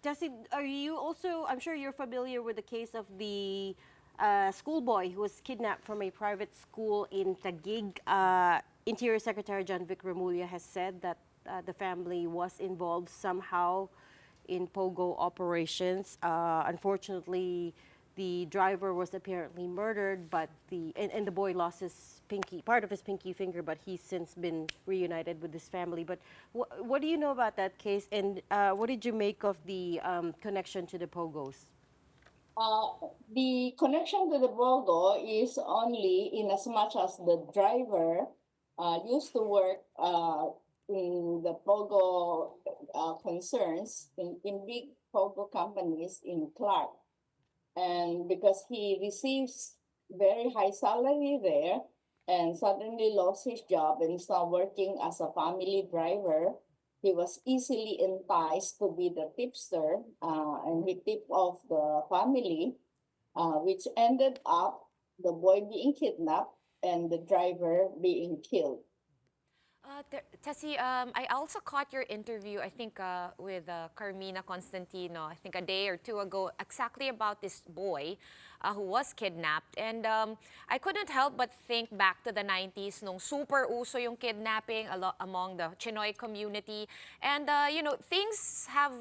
Tessie, are you also, I'm sure you're familiar with the case of the schoolboy who was kidnapped from a private school in Taguig. Interior Secretary John Vic Remulla has said that the family was involved somehow in Pogo operations. Unfortunately, the driver was apparently murdered, but and the boy lost his pinky, part of his pinky finger, but he's since been reunited with his family. But what do you know about that case, and what did you make of the connection to the Pogos? Uh, the connection to the BOGO is only in as much as the driver used to work in the POGO concerns in big POGO companies in Clark. And because he receives very high salary there and suddenly lost his job and is now working as a family driver, he was easily enticed to be the tipster, and he tipped off the family, which ended up the boy being kidnapped and the driver being killed. Tessie, I also caught your interview, I think, with Carmina Constantino, I think a day or two ago, exactly about this boy who was kidnapped. And I couldn't help but think back to the 90s, nung super uso yung kidnapping among the Chinoy community. And, you know, things have,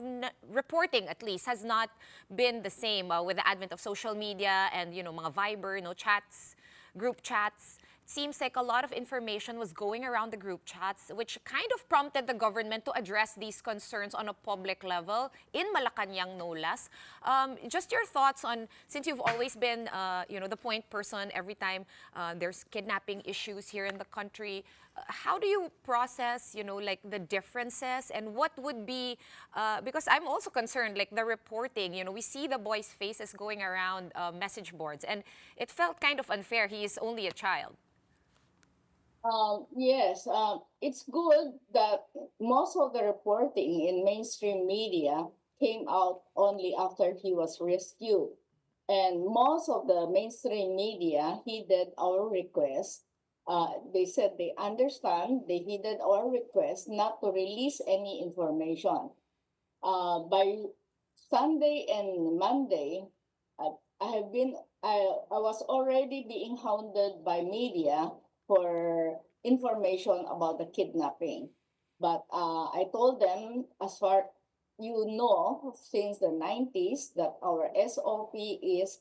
reporting at least, has not been the same with the advent of social media and, you know, mga Viber, no chats, group chats. Seems like a lot of information was going around the group chats, which kind of prompted the government to address these concerns on a public level in Malacanang, no less. Just your thoughts on, since you've always been, you know, the point person every time there's kidnapping issues here in the country. How do you process, you know, like the differences, and what would be, because I'm also concerned, like the reporting, you know, we see the boys' faces going around message boards, and it felt kind of unfair. He is only a child. Yes, it's good that most of the reporting in mainstream media came out only after he was rescued. And most of the mainstream media heeded our request. They said they understand, they heeded our request not to release any information. By Sunday and Monday, I, I have been, I was already being hounded by media for information about the kidnapping. But I told them, as far you know, since the 90s, that our SOP is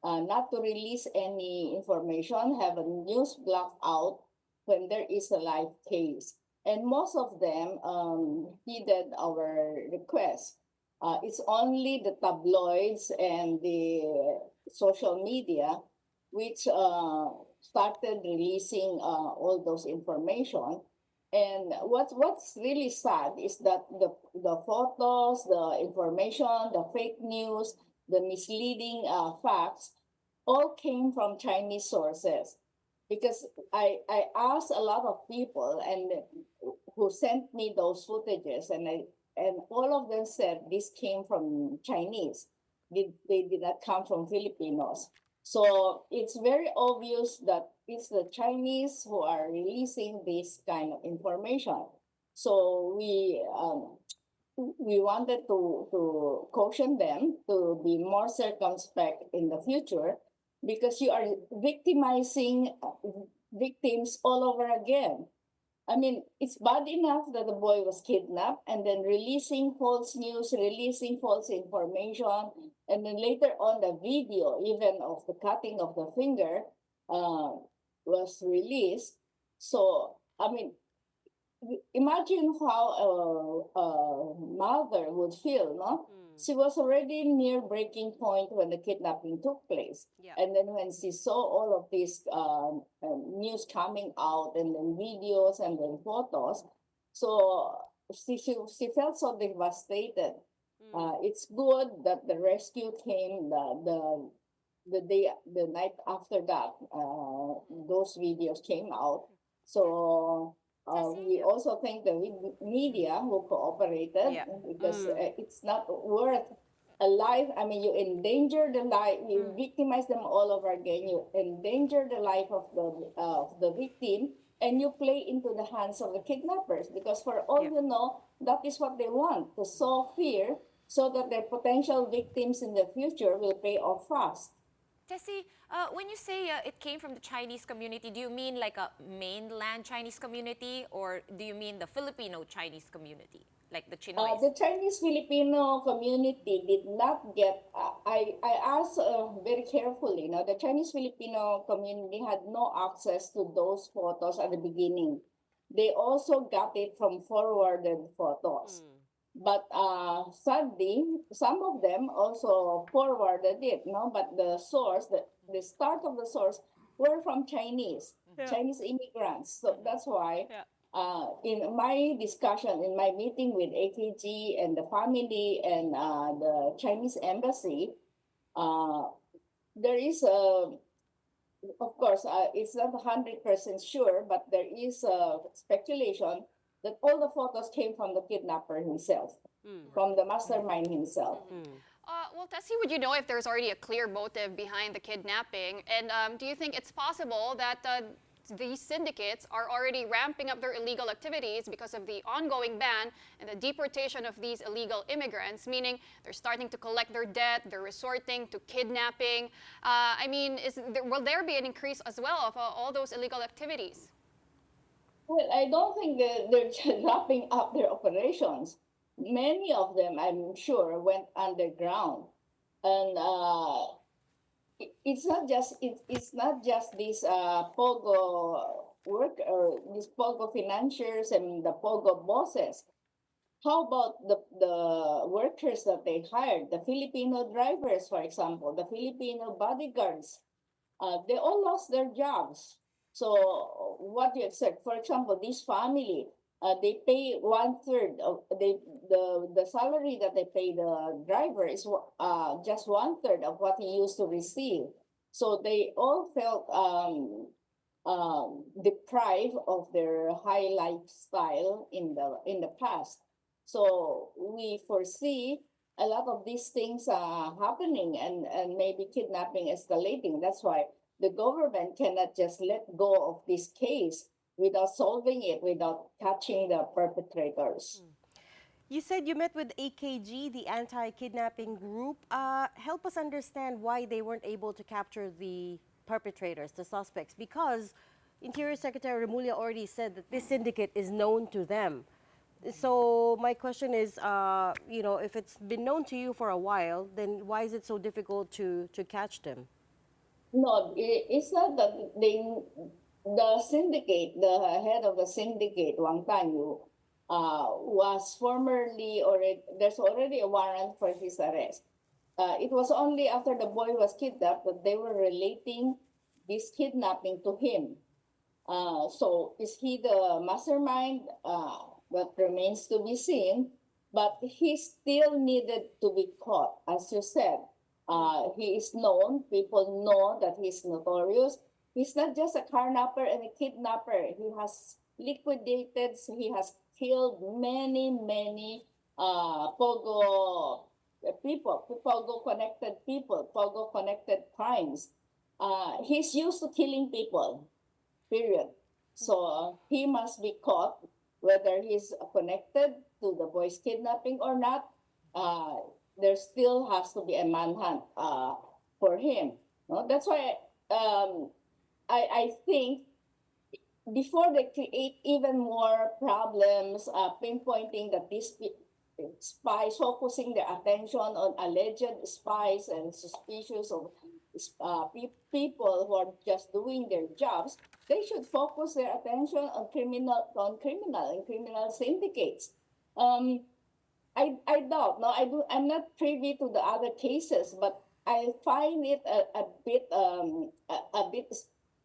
not to release any information, have a news blackout when there is a live case. And most of them heeded our request. It's only the tabloids and the social media which started releasing all those information. And what's really sad is that the photos, the information, the fake news, the misleading facts all came from Chinese sources. Because I asked a lot of people and who sent me those footages, and all of them said this came from Chinese. They did not come from Filipinos. So it's very obvious that it's the Chinese who are releasing this kind of information. So we wanted to caution them to be more circumspect in the future, because you are victimizing victims all over again. I mean, it's bad enough that the boy was kidnapped and then releasing false news, releasing false information, and then later on the video, even of the cutting of the finger, was released. So, I mean, imagine how a mother would feel, no? She was already near breaking point when the kidnapping took place. Yeah. And then when she saw all of this news coming out, and then videos and then photos, so she felt so devastated. It's good that the rescue came the night after that. Those videos came out. So we also thank the media who cooperated, Yeah. because it's not worth a life. I mean, you endanger the life, you victimize them all over again. You endanger the life of the victim, and you play into the hands of the kidnappers, because for all Yeah. you know, that is what they want, to sow fear so that their potential victims in the future will pay off fast. Tessie, when you say it came from the Chinese community, do you mean like a mainland Chinese community, or do you mean the Filipino-Chinese community, like the Chinoys? The Chinese Filipino community did not get, I asked very carefully, the Chinese Filipino community had no access to those photos at the beginning. They also got it from forwarded photos. But sadly, some of them also forwarded it, but the source, the start of the source were from Chinese, Chinese immigrants. So that's why in my discussion, in my meeting with AKG and the family and the Chinese embassy, there is of course, it's not 100% sure, but there is speculation that all the photos came from the kidnapper himself, from the mastermind himself. Well, Tessie, would you know if there's already a clear motive behind the kidnapping? And do you think it's possible that these syndicates are already ramping up their illegal activities because of the ongoing ban and the deportation of these illegal immigrants, meaning they're starting to collect their debt, they're resorting to kidnapping? I mean, will there be an increase as well of all those illegal activities? Well, I don't think that they're just wrapping up their operations. Many of them, I'm sure, went underground, and it's not just these pogo work or these pogo financiers and the pogo bosses. How about the workers that they hired, the Filipino drivers, for example, the Filipino bodyguards? They all lost their jobs. So what do you expect? For example, this family, they pay 1/3 of the salary that they pay the driver is just 1/3 of what he used to receive. So they all felt deprived of their high lifestyle in the past. So we foresee a lot of these things happening and maybe kidnapping escalating. That's why the government cannot just let go of this case without solving it, without catching the perpetrators. You said you met with AKG, the anti-kidnapping group. Help us understand why they weren't able to capture the perpetrators, the suspects, because Interior Secretary Remulla already said that this syndicate is known to them. So my question is, if it's been known to you for a while, then why is it so difficult to catch them? No, it's not that the syndicate, the head of the syndicate, Wang Tanyu, was formerly already, there's already a warrant for his arrest. It was only after the boy was kidnapped that they were relating this kidnapping to him. So is he the mastermind? That remains to be seen, but he still needed to be caught, as you said. He is known, people know that he's notorious. He's not just a carnapper and a kidnapper. He has liquidated, he has killed many Pogo people, Pogo-connected people, Pogo-connected crimes. He's used to killing people, period. So he must be caught, whether he's connected to the boy's kidnapping or not. There still has to be a manhunt for him. No? That's why I think before they create even more problems, pinpointing that these spies, focusing their attention on alleged spies and suspicious of people who are just doing their jobs, they should focus their attention on criminal syndicates. I doubt. No, I'm not privy to the other cases, but I find it a bit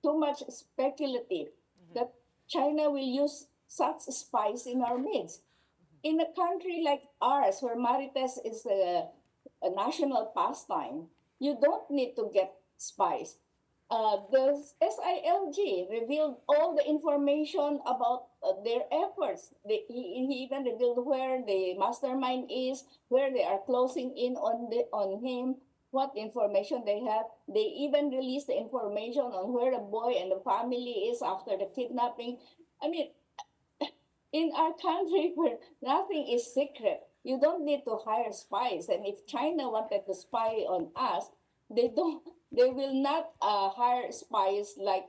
too much speculative that China will use such spies in our midst. In a country like ours, where Marites is a national pastime, you don't need to get spies. The SILG revealed all the information about their efforts. He even revealed where the mastermind is, where they are closing in on him, what information they have. They even released the information on where the boy and the family is after the kidnapping. I mean, in our country where nothing is secret, you don't need to hire spies. And if China wanted to spy on us, they don't. They will not hire spies like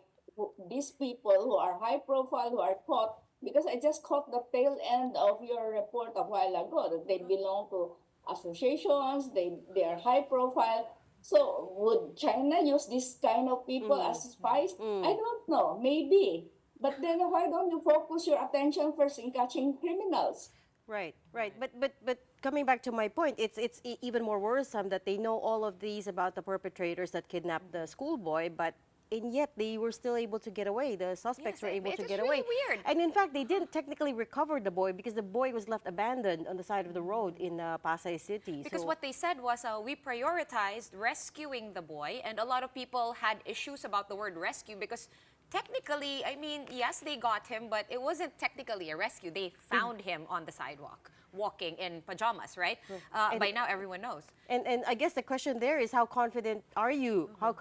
these people who are high profile, who are caught. Because I just caught the tail end of your report a while ago that they belong to associations. They are high profile. So would China use this kind of people as spies? I don't know. Maybe. But then why don't you focus your attention first in catching criminals? Right, right. But coming back to my point, it's even more worrisome that they know all of these about the perpetrators that kidnapped the schoolboy, but and yet they were still able to get away. The suspects were able to get away. Weird. And in fact, they didn't technically recover the boy because the boy was left abandoned on the side of the road in Pasay City. Because So- what they said was we prioritized rescuing the boy, and a lot of people had issues about the word rescue because technically, I mean, yes, they got him, but it wasn't technically a rescue. They found him on the sidewalk, walking in pajamas, right? By now, everyone knows. And I guess the question there is how confident are you? How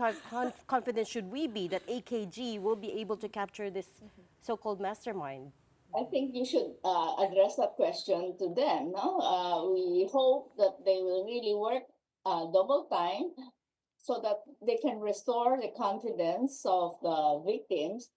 confident should we be that AKG will be able to capture this so-called mastermind? I think you should address that question to them. No, we hope that they will really work double time so that they can restore the confidence of the victims.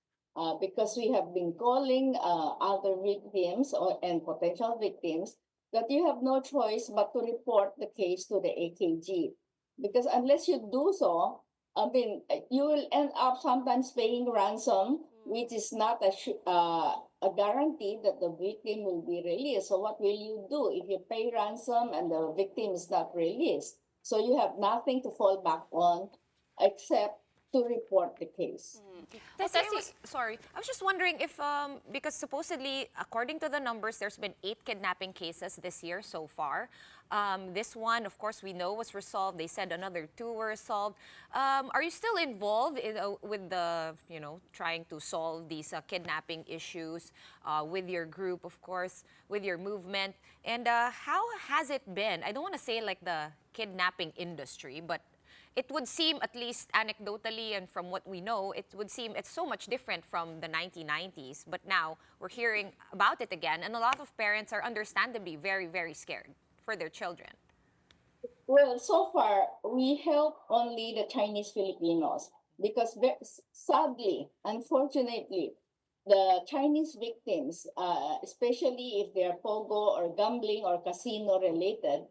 Because we have been calling other victims and potential victims that you have no choice but to report the case to the AKG. Because unless you do so, I mean, you will end up sometimes paying ransom, which is not a guarantee that the victim will be released. So what will you do if you pay ransom and the victim is not released? So you have nothing to fall back on except to report the case. Tessie, I was just wondering if, because supposedly, according to the numbers, there's been 8 kidnapping cases this year so far. This one, of course, we know was resolved. They said another 2 were resolved. Are you still involved with the, trying to solve these kidnapping issues with your group, of course, with your movement? And how has it been? I don't want to say like the kidnapping industry, but it would seem, at least anecdotally and from what we know, it would seem it's so much different from the 1990s. But now we're hearing about it again, and a lot of parents are understandably very, very scared for their children. Well, so far, we help only the Chinese Filipinos because sadly, unfortunately, the Chinese victims, especially if they're pogo or gambling or casino related,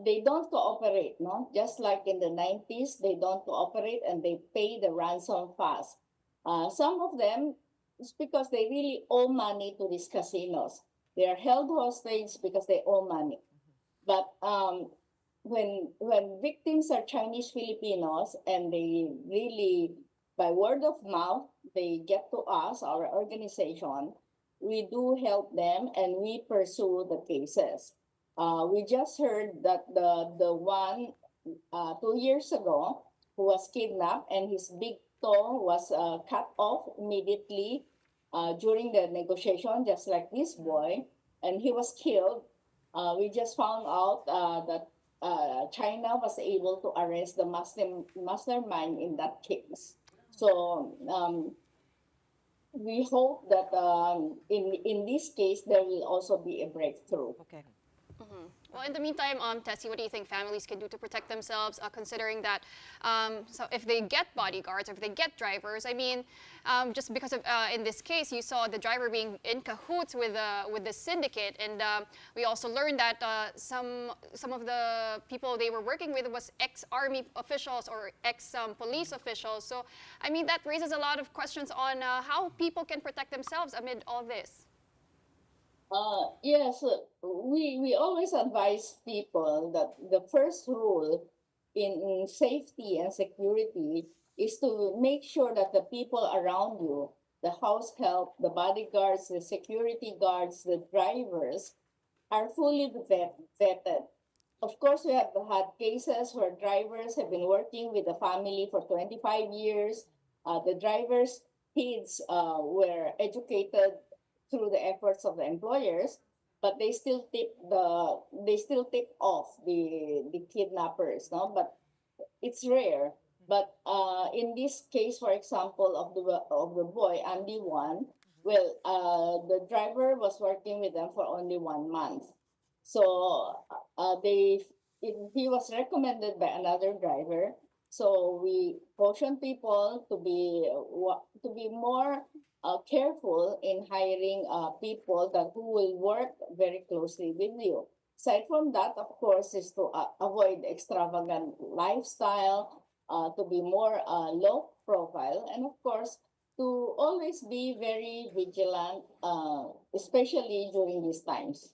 they don't cooperate, no? Just like in the 90s, they don't cooperate and they pay the ransom fast. Some of them, it's because they really owe money to these casinos. They are held hostage because they owe money. But when victims are Chinese Filipinos and they really, by word of mouth, they get to us, our organization, we do help them and we pursue the cases. We just heard that the one 2 years ago who was kidnapped and his big toe was cut off immediately during the negotiation, just like this boy, and he was killed. We just found out that China was able to arrest the mastermind in that case. So we hope that in this case there will also be a breakthrough. Okay. Well, in the meantime, Tessie, what do you think families can do to protect themselves, considering that so if they get bodyguards, or if they get drivers, I mean, just because of, in this case, you saw the driver being in cahoots with the syndicate, and we also learned that some of the people they were working with was ex-army officials or ex-police officials. So, I mean, that raises a lot of questions on how people can protect themselves amid all this. Yes, we always advise people that the first rule in safety and security is to make sure that the people around you, the house help, the bodyguards, the security guards, the drivers, are fully vetted. Of course, we have had cases where drivers have been working with the family for 25 years. The drivers' kids were educated through the efforts of the employers, but they still tip off the kidnappers, no? But it's rare. But in this case, for example, of the boy Andy one, well, the driver was working with them for only 1 month, So he was recommended by another driver. So we caution people to be more careful in hiring people that who will work very closely with you. Aside from that, of course, is to avoid extravagant lifestyle, to be more low profile, and of course, to always be very vigilant, especially during these times.